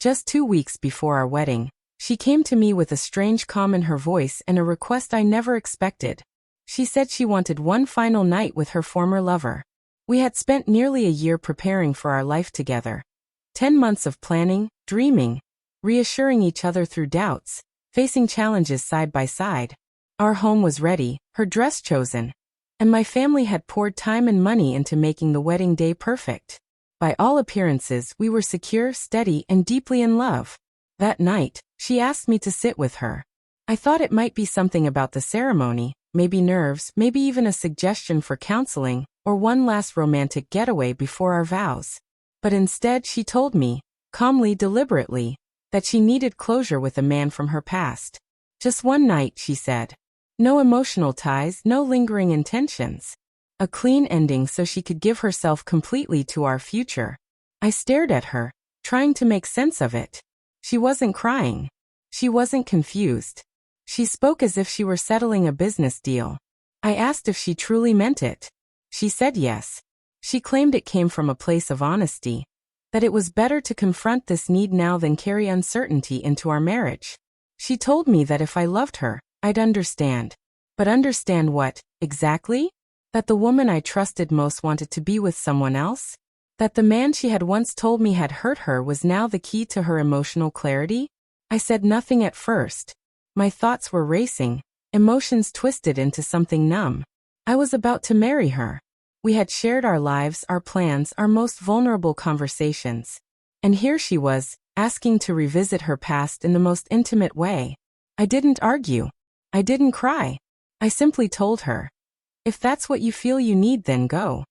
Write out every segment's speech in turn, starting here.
Just 2 weeks before our wedding, she came to me with a strange calm in her voice and a request I never expected. She said she wanted one final night with her former lover. We had spent nearly a year preparing for our life together. 10 months of planning, dreaming, reassuring each other through doubts, facing challenges side by side. Our home was ready, her dress chosen, and my family had poured time and money into making the wedding day perfect. By all appearances, we were secure, steady, and deeply in love. That night, she asked me to sit with her. I thought it might be something about the ceremony, maybe nerves, maybe even a suggestion for counseling, or one last romantic getaway before our vows. But instead she told me, calmly, deliberately, that she needed closure with a man from her past. Just one night, she said. No emotional ties, no lingering intentions. A clean ending so she could give herself completely to our future. I stared at her, trying to make sense of it. She wasn't crying. She wasn't confused. She spoke as if she were settling a business deal. I asked if she truly meant it. She said yes. She claimed it came from a place of honesty, that it was better to confront this need now than carry uncertainty into our marriage. She told me that if I loved her, I'd understand. But understand what, exactly? That the woman I trusted most wanted to be with someone else? That the man she had once told me had hurt her was now the key to her emotional clarity? I said nothing at first. My thoughts were racing, emotions twisted into something numb. I was about to marry her. We had shared our lives, our plans, our most vulnerable conversations. And here she was, asking to revisit her past in the most intimate way. I didn't argue. I didn't cry. I simply told her, if that's what you feel you need, then go.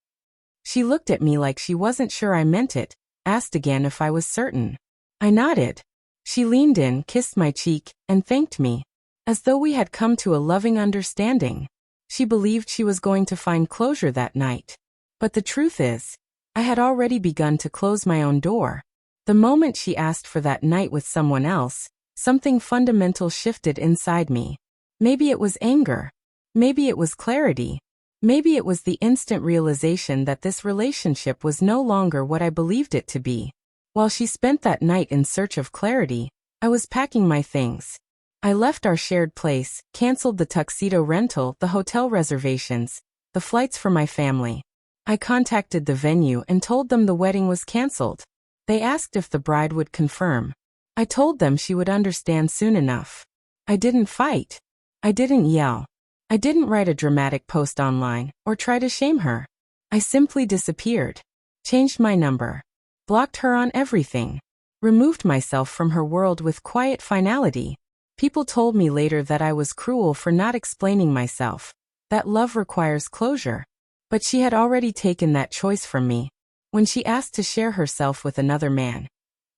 She looked at me like she wasn't sure I meant it, asked again if I was certain. I nodded. She leaned in, kissed my cheek, and thanked me, as though we had come to a loving understanding. She believed she was going to find closure that night. But the truth is, I had already begun to close my own door. The moment she asked for that night with someone else, something fundamental shifted inside me. Maybe it was anger. Maybe it was clarity. Maybe it was the instant realization that this relationship was no longer what I believed it to be. While she spent that night in search of clarity, I was packing my things. I left our shared place, canceled the tuxedo rental, the hotel reservations, the flights for my family. I contacted the venue and told them the wedding was canceled. They asked if the bride would confirm. I told them she would understand soon enough. I didn't fight. I didn't yell. I didn't write a dramatic post online or try to shame her. I simply disappeared, changed my number, blocked her on everything, removed myself from her world with quiet finality. People told me later that I was cruel for not explaining myself, that love requires closure. But she had already taken that choice from me when she asked to share herself with another man.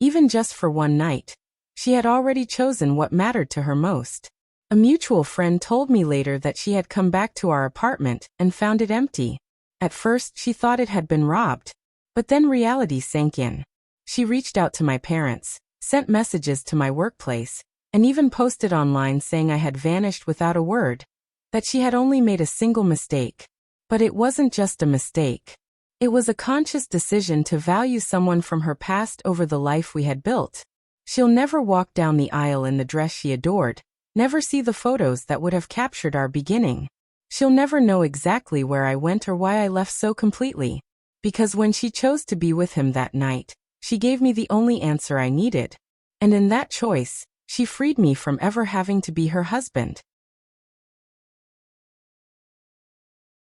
Even just for one night, she had already chosen what mattered to her most. A mutual friend told me later that she had come back to our apartment and found it empty. At first, she thought it had been robbed. But then reality sank in. She reached out to my parents, sent messages to my workplace, and even posted online saying I had vanished without a word, that she had only made a single mistake. But it wasn't just a mistake. It was a conscious decision to value someone from her past over the life we had built. She'll never walk down the aisle in the dress she adored, never see the photos that would have captured our beginning. She'll never know exactly where I went or why I left so completely. Because when she chose to be with him that night, she gave me the only answer I needed. And in that choice, she freed me from ever having to be her husband.